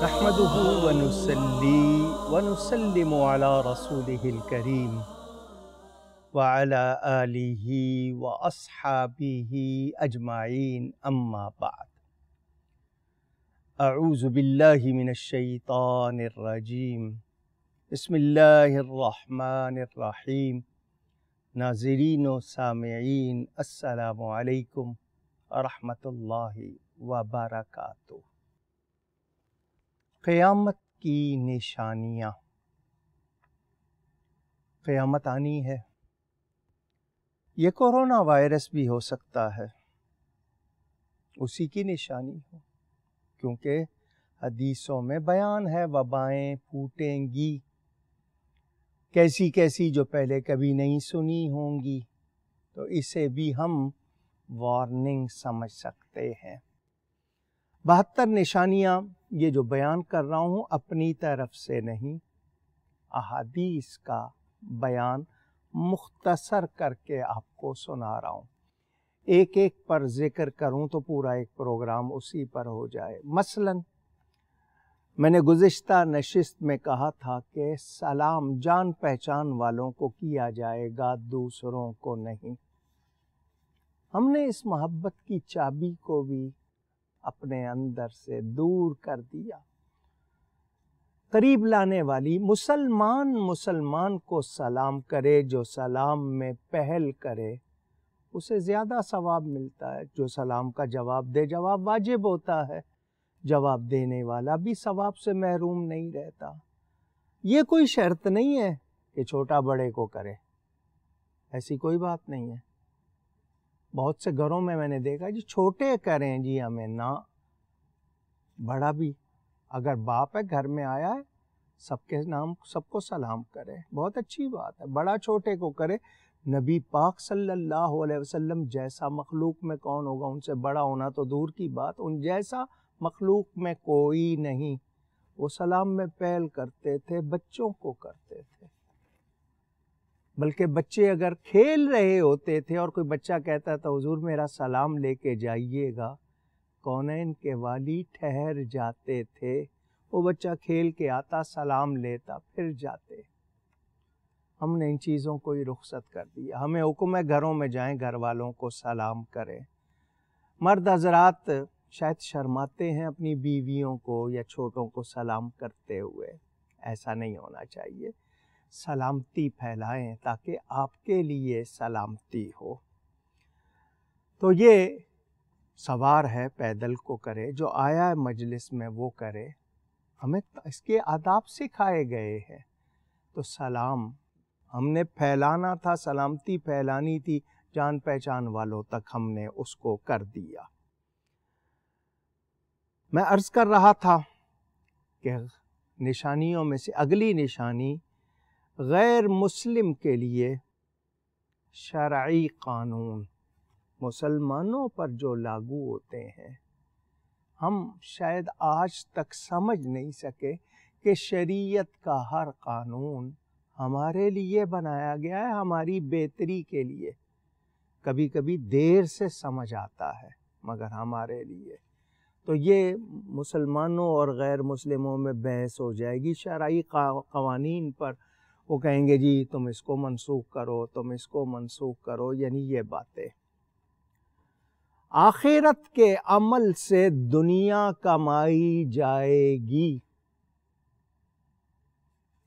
نحمده ونصلي ونسلم على رسوله الكريم وعلى آله وأصحابه أجمعين أما بعد أعوذ بالله من الشيطان الرجيم بسم الله الرحمن الرحيم ناظرین و سامعین السلام علیکم ورحمۃ اللہ وبرکاتہ۔ قیامت کی نشانیاں، قیامت آنی ہے۔ یہ کورونا وائرس بھی ہو سکتا ہے اسی کی نشانی ہو، کیونکہ حدیثوں میں بیان ہے وبائیں پھوٹیں گی، کیسی کیسی جو پہلے کبھی نہیں سنی ہوں گی، تو اسے بھی ہم وارننگ سمجھ سکتے ہیں۔ 72 نشانیاں یہ جو بیان کر رہا ہوں اپنی طرف سے نہیں، احادیث کا بیان مختصر کر کے آپ کو سنا رہا ہوں۔ ایک ایک پر ذکر کروں تو پورا ایک پروگرام اسی پر ہو جائے۔ مثلا میں نے گزشتہ نشست میں کہا تھا کہ سلام جان پہچان والوں کو کیا جائے گا، دوسروں کو نہیں۔ ہم نے اس محبت کی چابی کو بھی اپنے اندر سے دور کر دیا۔ قریب لانے والی مسلمان کو سلام کرے، جو سلام میں پہل کرے اسے زیادہ ثواب ملتا ہے۔ جو سلام کا جواب دے، جواب واجب ہوتا ہے، جواب دینے والا بھی ثواب سے محروم نہیں رہتا۔ یہ کوئی شرط نہیں ہے کہ چھوٹا بڑے کو کرے، ایسی کوئی بات نہیں ہے۔ بہت سے گھروں میں نے دیکھا جی چھوٹے کریں جی ہمیں نہ، بڑا بھی اگر باپ ہے گھر میں آیا ہے سب کے نام سب کو سلام کرے، بہت اچھی بات ہے۔ بڑا چھوٹے کو کرے، نبی پاک صلی اللہ علیہ وسلم جیسا مخلوق میں کون ہوگا، ان سے بڑا ہونا تو دور کی بات، ان جیسا مخلوق میں کوئی نہیں۔ وہ سلام میں پہل کرتے تھے، بچوں کو کرتے تھے، بلکہ بچے اگر کھیل رہے ہوتے تھے اور کوئی بچہ کہتا تھا حضور میرا سلام لے کے جائیے گا، کونین کے والی ٹھہر جاتے تھے، وہ بچہ کھیل کے آتا سلام لیتا پھر جاتے۔ ہم نے ان چیزوں کو ہی رخصت کر دیا۔ ہمیں حکم ہے گھروں میں جائیں، گھر والوں کو سلام کریں۔ مرد حضرات شاید شرماتے ہیں اپنی بیویوں کو یا چھوٹوں کو سلام کرتے ہوئے، ایسا نہیں ہونا چاہیے۔ سلامتی پھیلائیں تاکہ آپ کے لیے سلامتی ہو۔ تو یہ سوار ہے پیدل کو کرے، جو آیا ہے مجلس میں وہ کرے، ہمیں اس کے آداب سکھائے گئے ہیں۔ تو سلام ہم نے پھیلانا تھا، سلامتی پھیلانی تھی جان پہچان والوں تک، ہم نے اس کو کر دیا۔ میں عرض کر رہا تھا کہ نشانیوں میں سے اگلی نشانی غیر مسلم کے لیے شرعی قانون مسلمانوں پر جو لاگو ہوتے ہیں۔ ہم شاید آج تک سمجھ نہیں سکے کہ شریعت کا ہر قانون ہمارے لیے بنایا گیا ہے، ہماری بہتری کے لیے۔ کبھی کبھی دیر سے سمجھ آتا ہے مگر ہمارے لیے۔ تو یہ مسلمانوں اور غیر مسلموں میں بحث ہو جائے گی شرعی قوانین پر۔ وہ کہیں گے جی تم اس کو منسوخ کرو، تم اس کو منسوخ کرو، یعنی یہ باتیں۔ آخرت کے عمل سے دنیا کمائی جائے گی،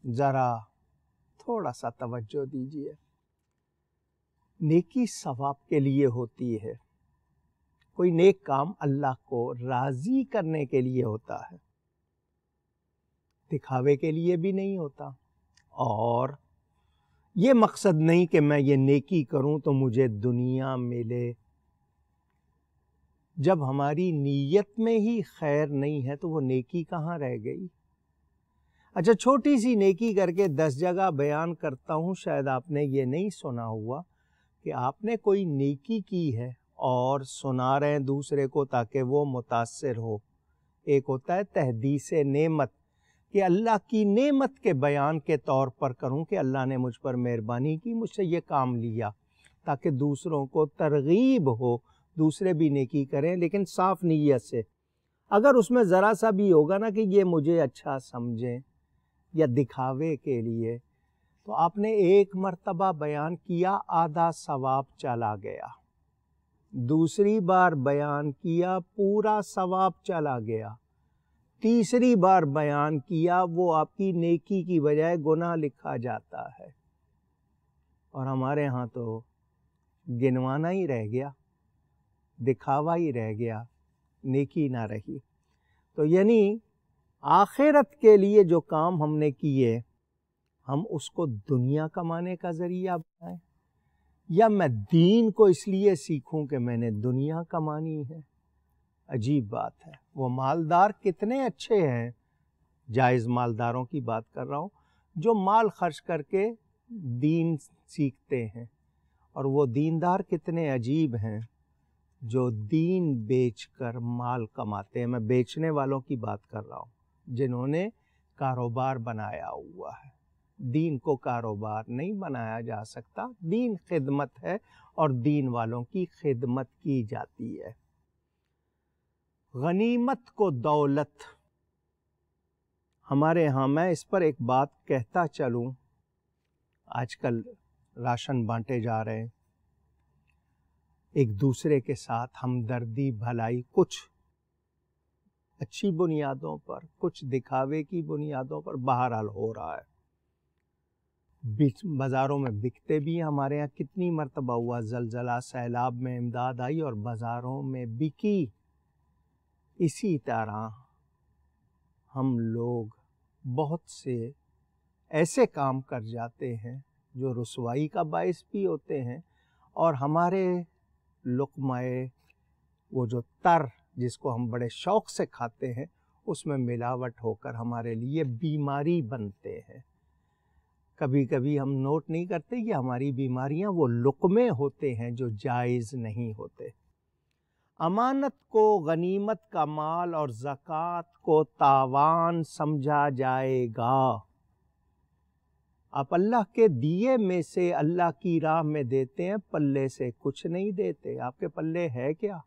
ذرا تھوڑا سا توجہ دیجیے۔ نیکی ثواب کے لیے ہوتی ہے، کوئی نیک کام اللہ کو راضی کرنے کے لیے ہوتا ہے، دکھاوے کے لیے بھی نہیں ہوتا۔ اور یہ مقصد نہیں کہ میں یہ نیکی کروں تو مجھے دنیا ملے۔ جب ہماری نیت میں ہی خیر نہیں ہے تو وہ نیکی کہاں رہ گئی؟ اچھا چھوٹی سی نیکی کر کے 10 جگہ بیان کرتا ہوں، شاید آپ نے یہ نہیں سنا ہوا کہ آپ نے کوئی نیکی کی ہے اور سنا رہے ہیں دوسرے کو تاکہ وہ متاثر ہو۔ ایک ہوتا ہے تحدیث نعمت، کہ اللہ کی نعمت کے بیان کے طور پر کروں کہ اللہ نے مجھ پر مہربانی کی، مجھ سے یہ کام لیا، تاکہ دوسروں کو ترغیب ہو، دوسرے بھی نیکی کریں لیکن صاف نیت سے۔ اگر اس میں ذرا سا بھی ہوگا نا کہ یہ مجھے اچھا سمجھیں یا دکھاوے کے لیے، تو آپ نے ایک مرتبہ بیان کیا، آدھا ثواب چلا گیا، دوسری بار بیان کیا، پورا ثواب چلا گیا، تیسری بار بیان کیا، وہ آپ کی نیکی کی بجائے گناہ لکھا جاتا ہے۔ اور ہمارے ہاں تو گنوانا ہی رہ گیا، دکھاوا ہی رہ گیا، نیکی نہ رہی۔ تو یعنی آخرت کے لیے جو کام ہم نے کیے، ہم اس کو دنیا کمانے کا ذریعہ بنائیں، یا میں دین کو اس لیے سیکھوں کہ میں نے دنیا کمانی ہے۔ عجیب بات ہے۔ وہ مالدار کتنے اچھے ہیں، جائز مالداروں کی بات کر رہا ہوں، جو مال خرچ کر کے دین سیکھتے ہیں، اور وہ دیندار کتنے عجیب ہیں جو دین بیچ کر مال کماتے ہیں۔ میں بیچنے والوں کی بات کر رہا ہوں، جنہوں نے کاروبار بنایا ہوا ہے۔ دین کو کاروبار نہیں بنایا جا سکتا، دین خدمت ہے، اور دین والوں کی خدمت کی جاتی ہے۔ غنیمت کو دولت، ہمارے ہاں میں اس پر ایک بات کہتا چلوں، آج کل راشن بانٹے جا رہے ہیں، ایک دوسرے کے ساتھ ہمدردی بھلائی کچھ اچھی بنیادوں پر، کچھ دکھاوے کی بنیادوں پر بہرحال ہو رہا ہے۔ بازاروں میں بکتے بھی ہیں، ہمارے یہاں کتنی مرتبہ ہوا زلزلہ، سیلاب میں امداد آئی اور بازاروں میں بکی۔ اسی طرح ہم لوگ بہت سے ایسے کام کر جاتے ہیں جو رسوائی کا باعث بھی ہوتے ہیں، اور ہمارے لقمۂ وہ جو تر جس کو ہم بڑے شوق سے کھاتے ہیں، اس میں ملاوٹ ہو کر ہمارے لیے بیماری بنتے ہیں۔ کبھی کبھی ہم نوٹ نہیں کرتے کہ ہماری بیماریاں وہ لقمے ہوتے ہیں جو جائز نہیں ہوتے۔ امانت کو غنیمت کا مال اور زکوٰۃ کو تاوان سمجھا جائے گا۔ آپ اللہ کے دیے میں سے اللہ کی راہ میں دیتے ہیں، پلے سے کچھ نہیں دیتے۔ آپ کے پلے ہے کیا؟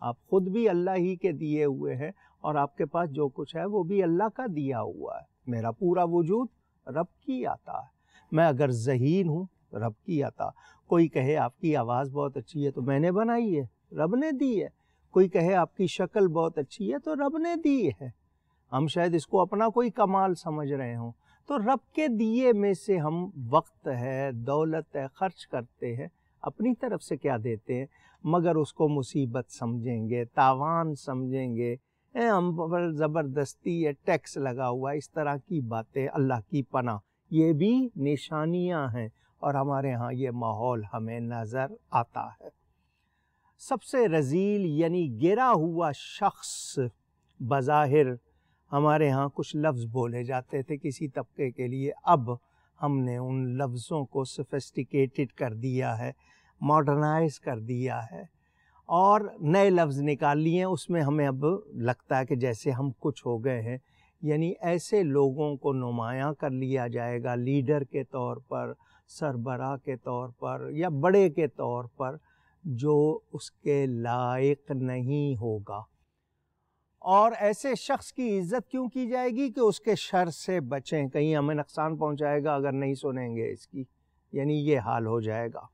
آپ خود بھی اللہ ہی کے دیے ہوئے ہیں، اور آپ کے پاس جو کچھ ہے وہ بھی اللہ کا دیا ہوا ہے۔ میرا پورا وجود رب کی عطا ہے۔ میں اگر ذہین ہوں، رب کی عطا۔ کوئی کہے آپ کی آواز بہت اچھی ہے تو میں نے بنائی ہے، رب نے دی ہے۔ کوئی کہے آپ کی شکل بہت اچھی ہے تو رب نے دی ہے۔ ہم شاید اس کو اپنا کوئی کمال سمجھ رہے ہوں، تو رب کے دیے میں سے ہم وقت ہے، دولت ہے، خرچ کرتے ہیں، اپنی طرف سے کیا دیتے ہیں، مگر اس کو مصیبت سمجھیں گے، تاوان سمجھیں گے، ہم پر زبردستی ہے، ٹیکس لگا ہوا ہے، اس طرح کی باتیں۔ اللہ کی پناہ، یہ بھی نشانیاں ہیں، اور ہمارے ہاں یہ ماحول ہمیں نظر آتا ہے۔ سب سے رذیل یعنی گرا ہوا شخص، بظاہر ہمارے ہاں کچھ لفظ بولے جاتے تھے کسی طبقے کے لیے، اب ہم نے ان لفظوں کو سفسٹیکیٹڈ کر دیا ہے، ماڈرنائز کر دیا ہے، اور نئے لفظ نکال لیے ہیں۔ اس میں ہمیں اب لگتا ہے کہ جیسے ہم کچھ ہو گئے ہیں، یعنی ایسے لوگوں کو نمایاں کر لیا جائے گا لیڈر کے طور پر، سربراہ کے طور پر، یا بڑے کے طور پر، جو اس کے لائق نہیں ہوگا۔ اور ایسے شخص کی عزت کیوں کی جائے گی کہ اس کے شر سے بچیں، کہیں ہمیں نقصان پہنچائے گا اگر نہیں سنیں گے اس کی، یعنی یہ حال ہو جائے گا۔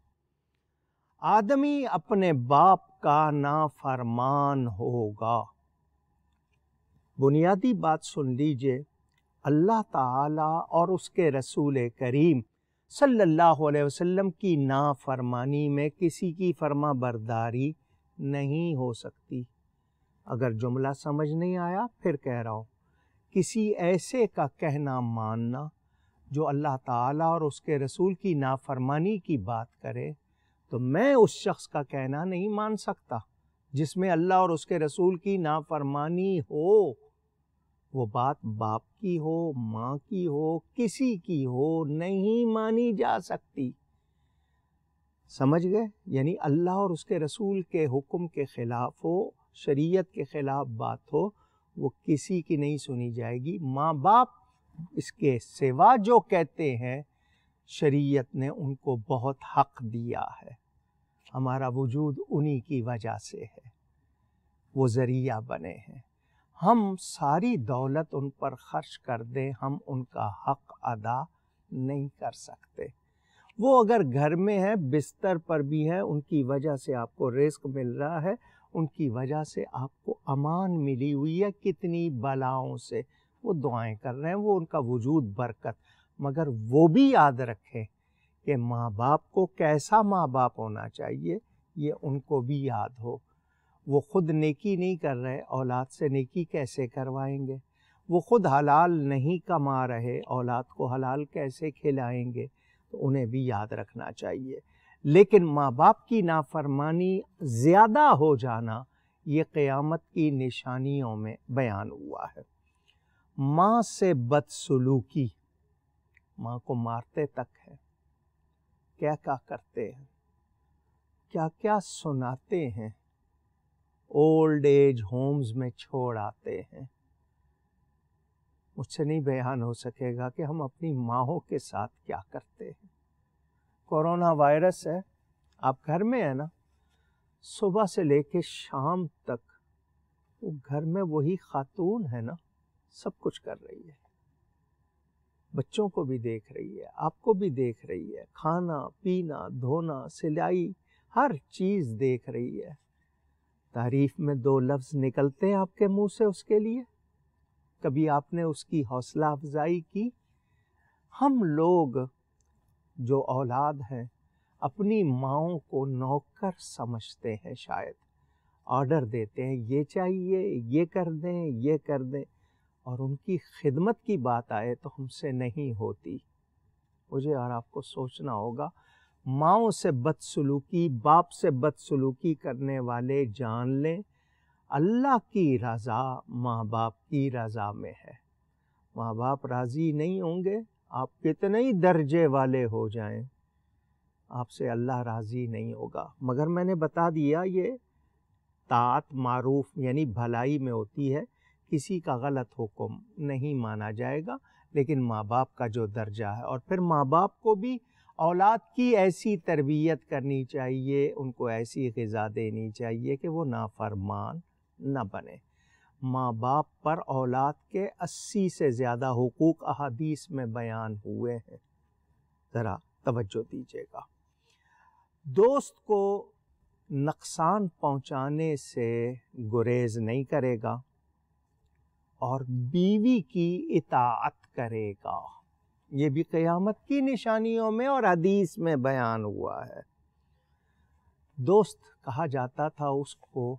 آدمی اپنے باپ کا نافرمان ہوگا۔ بنیادی بات سن لیجئے، اللہ تعالی اور اس کے رسول کریم صلی اللہ علیہ وسلم کی نافرمانی میں کسی کی فرما برداری نہیں ہو سکتی۔ اگر جملہ سمجھ نہیں آیا پھر کہہ رہا ہوں، کسی ایسے کا کہنا ماننا جو اللہ تعالیٰ اور اس کے رسول کی نافرمانی کی بات کرے، تو میں اس شخص کا کہنا نہیں مان سکتا جس میں اللہ اور اس کے رسول کی نافرمانی ہو۔ وہ بات باپ کی ہو، ماں کی ہو، کسی کی ہو، نہیں مانی جا سکتی۔ سمجھ گئے؟ یعنی اللہ اور اس کے رسول کے حکم کے خلاف ہو، شریعت کے خلاف بات ہو، وہ کسی کی نہیں سنی جائے گی۔ ماں باپ اس کے سوا جو کہتے ہیں، شریعت نے ان کو بہت حق دیا ہے۔ ہمارا وجود انہی کی وجہ سے ہے، وہ ذریعہ بنے ہیں۔ ہم ساری دولت ان پر خرچ کر دیں، ہم ان کا حق ادا نہیں کر سکتے۔ وہ اگر گھر میں ہے، بستر پر بھی ہے، ان کی وجہ سے آپ کو رزق مل رہا ہے، ان کی وجہ سے آپ کو امان ملی ہوئی ہے کتنی بلاؤں سے، وہ دعائیں کر رہے ہیں، وہ ان کا وجود برکت۔ مگر وہ بھی یاد رکھیں کہ ماں باپ کو کیسا ماں باپ ہونا چاہیے، یہ ان کو بھی یاد ہو۔ وہ خود نیکی نہیں کر رہے، اولاد سے نیکی کیسے کروائیں گے؟ وہ خود حلال نہیں کما رہے، اولاد کو حلال کیسے کھلائیں گے؟ تو انہیں بھی یاد رکھنا چاہیے۔ لیکن ماں باپ کی نافرمانی زیادہ ہو جانا یہ قیامت کی نشانیوں میں بیان ہوا ہے۔ ماں سے بدسلوکی، ماں کو مارتے تک ہے، کیا کیا کرتے ہیں، کیا کیا سناتے ہیں، اولڈ ایج ہومز میں چھوڑ آتے ہیں۔ مجھ سے نہیں بیان ہو سکے گا کہ ہم اپنی ماؤں کے ساتھ کیا کرتے ہیں۔ کورونا وائرس ہے، آپ گھر میں ہیں نا، صبح سے لے کے شام تک وہ گھر میں وہی خاتون ہے نا، سب کچھ کر رہی ہے، بچوں کو بھی دیکھ رہی ہے، آپ کو بھی دیکھ رہی ہے، کھانا پینا دھونا سلائی ہر چیز دیکھ رہی ہے۔ تعریف میں 2 لفظ نکلتے ہیں آپ کے منہ سے اس کے لیے؟ کبھی آپ نے اس کی حوصلہ افزائی کی؟ ہم لوگ جو اولاد ہیں اپنی ماؤں کو نوکر سمجھتے ہیں، شاید آرڈر دیتے ہیں، یہ چاہیے، یہ کر دیں، یہ کر دیں، اور ان کی خدمت کی بات آئے تو ہم سے نہیں ہوتی۔ مجھے اور آپ کو سوچنا ہوگا، ماؤں سے بدسلوکی، باپ سے بدسلوکی کرنے والے جان لیں اللہ کی رضا ماں باپ کی رضا میں ہے۔ ماں باپ راضی نہیں ہوں گے، آپ کتنے ہی درجے والے ہو جائیں، آپ سے اللہ راضی نہیں ہوگا۔ مگر میں نے بتا دیا یہ طاعت معروف یعنی بھلائی میں ہوتی ہے، کسی کا غلط حکم نہیں مانا جائے گا، لیکن ماں باپ کا جو درجہ ہے، اور پھر ماں باپ کو بھی اولاد کی ایسی تربیت کرنی چاہیے، ان کو ایسی غذا دینی چاہیے کہ وہ نافرمان نہ بنے۔ ماں باپ پر اولاد کے 80 سے زیادہ حقوق احادیث میں بیان ہوئے ہیں، ذرا توجہ دیجیے گا۔ دوست کو نقصان پہنچانے سے گریز نہیں کرے گا اور بیوی کی اطاعت کرے گا، یہ بھی قیامت کی نشانیوں میں اور حدیث میں بیان ہوا ہے۔ دوست کہا جاتا تھا اس کو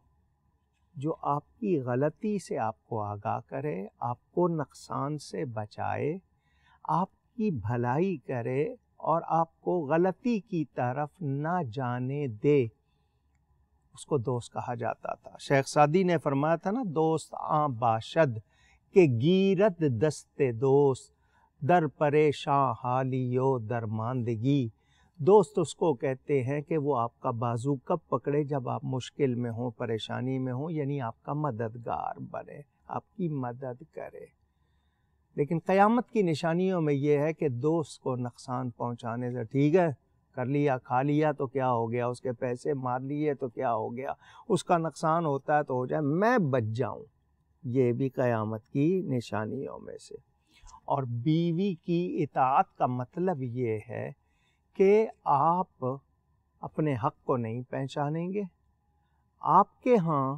جو آپ کی غلطی سے آپ کو آگاہ کرے، آپ کو نقصان سے بچائے، آپ کی بھلائی کرے اور آپ کو غلطی کی طرف نہ جانے دے، اس کو دوست کہا جاتا تھا۔ شیخ سعدی نے فرمایا تھا نا، دوست آں باشد کہ گیرت دست دوست، در پریشاں حالیو درماندگی۔ دوست اس کو کہتے ہیں کہ وہ آپ کا بازو کب پکڑے، جب آپ مشکل میں ہوں، پریشانی میں ہوں، یعنی آپ کا مددگار بنے، آپ کی مدد کرے۔ لیکن قیامت کی نشانیوں میں یہ ہے کہ دوست کو نقصان پہنچانے سے، ٹھیک ہے کر لیا، کھا لیا تو کیا ہو گیا، اس کے پیسے مار لیے تو کیا ہو گیا، اس کا نقصان ہوتا ہے تو ہو جائے، میں بچ جاؤں، یہ بھی قیامت کی نشانیوں میں سے۔ اور بیوی کی اطاعت کا مطلب یہ ہے کہ آپ اپنے حق کو نہیں پہچانیں گے، آپ کے ہاں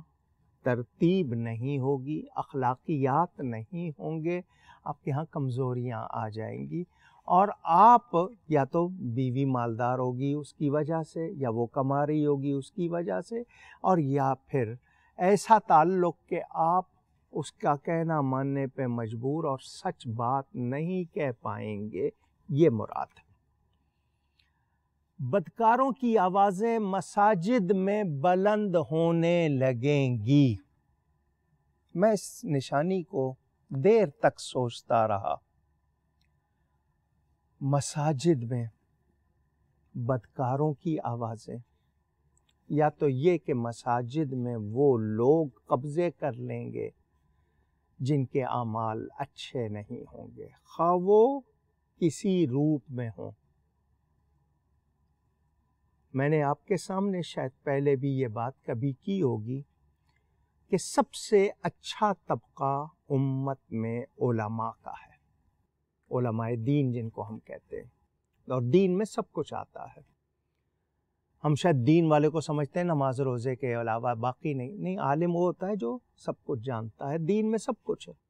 ترتیب نہیں ہوگی، اخلاقیات نہیں ہوں گے، آپ کے ہاں کمزوریاں آ جائیں گی، اور آپ یا تو بیوی مالدار ہوگی اس کی وجہ سے، یا وہ کما رہی ہوگی اس کی وجہ سے، اور یا پھر ایسا تعلق کہ آپ اس کا کہنا ماننے پہ مجبور اور سچ بات نہیں کہہ پائیں گے، یہ مراد ہے۔ بدکاروں کی آوازیں مساجد میں بلند ہونے لگیں گی۔ میں اس نشانی کو دیر تک سوچتا رہا۔ مساجد میں بدکاروں کی آوازیں، یا تو یہ کہ مساجد میں وہ لوگ قبضے کر لیں گے جن کے اعمال اچھے نہیں ہوں گے، خواہ وہ کسی روپ میں ہوں۔ میں نے آپ کے سامنے شاید پہلے بھی یہ بات کبھی کی ہوگی، کہ سب سے اچھا طبقہ امت میں علماء کا ہے، علماء دین جن کو ہم کہتے ہیں، اور دین میں سب کچھ آتا ہے۔ ہم شاید دین والے کو سمجھتے ہیں نماز روزے کے علاوہ باقی نہیں، عالم وہ ہوتا ہے جو سب کچھ جانتا ہے، دین میں سب کچھ ہے۔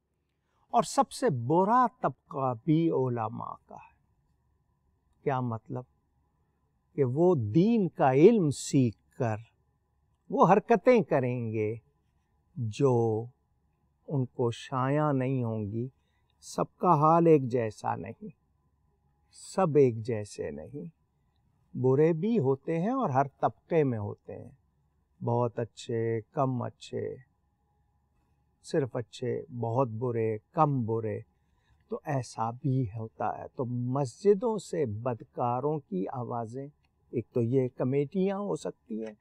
اور سب سے برا طبقہ بھی علماء کا ہے۔ کیا مطلب؟ کہ وہ دین کا علم سیکھ کر وہ حرکتیں کریں گے جو ان کو شایع نہیں ہوں گی۔ سب کا حال ایک جیسا نہیں، سب ایک جیسے نہیں، برے بھی ہوتے ہیں اور ہر طبقے میں ہوتے ہیں، بہت اچھے، کم اچھے، صرف اچھے، بہت برے، کم برے، تو ایسا بھی ہوتا ہے۔ تو مسجدوں سے بدکاروں کی آوازیں، ایک تو یہ کمیٹیاں ہو سکتی ہیں،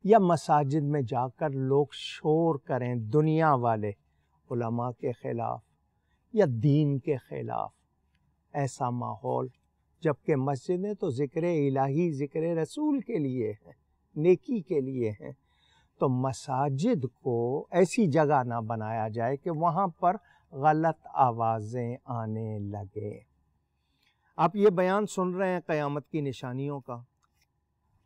یا مساجد میں جا کر لوگ شور کریں دنیا والے علماء کے خلاف یا دین کے خلاف، ایسا ماحول، جبکہ مسجدیں تو ذکر الہی، ذکر رسول کے لیے ہیں، نیکی کے لیے ہیں۔ تو مساجد کو ایسی جگہ نہ بنایا جائے کہ وہاں پر غلط آوازیں آنے لگیں۔ آپ یہ بیان سن رہے ہیں قیامت کی نشانیوں کا،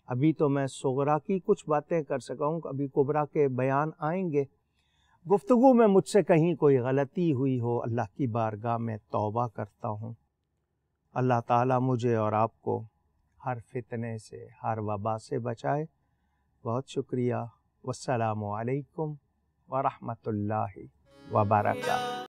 ابھی تو میں صغرا کی کچھ باتیں کر سکا ہوں، ابھی کبرا کے بیان آئیں گے۔ گفتگو میں مجھ سے کہیں کوئی غلطی ہوئی ہو، اللہ کی بارگاہ میں توبہ کرتا ہوں۔ اللہ تعالیٰ مجھے اور آپ کو ہر فتنے سے، ہر وبا سے بچائے۔ بہت شکریہ۔ والسلام علیکم ورحمۃ اللہ وبرکاتہ۔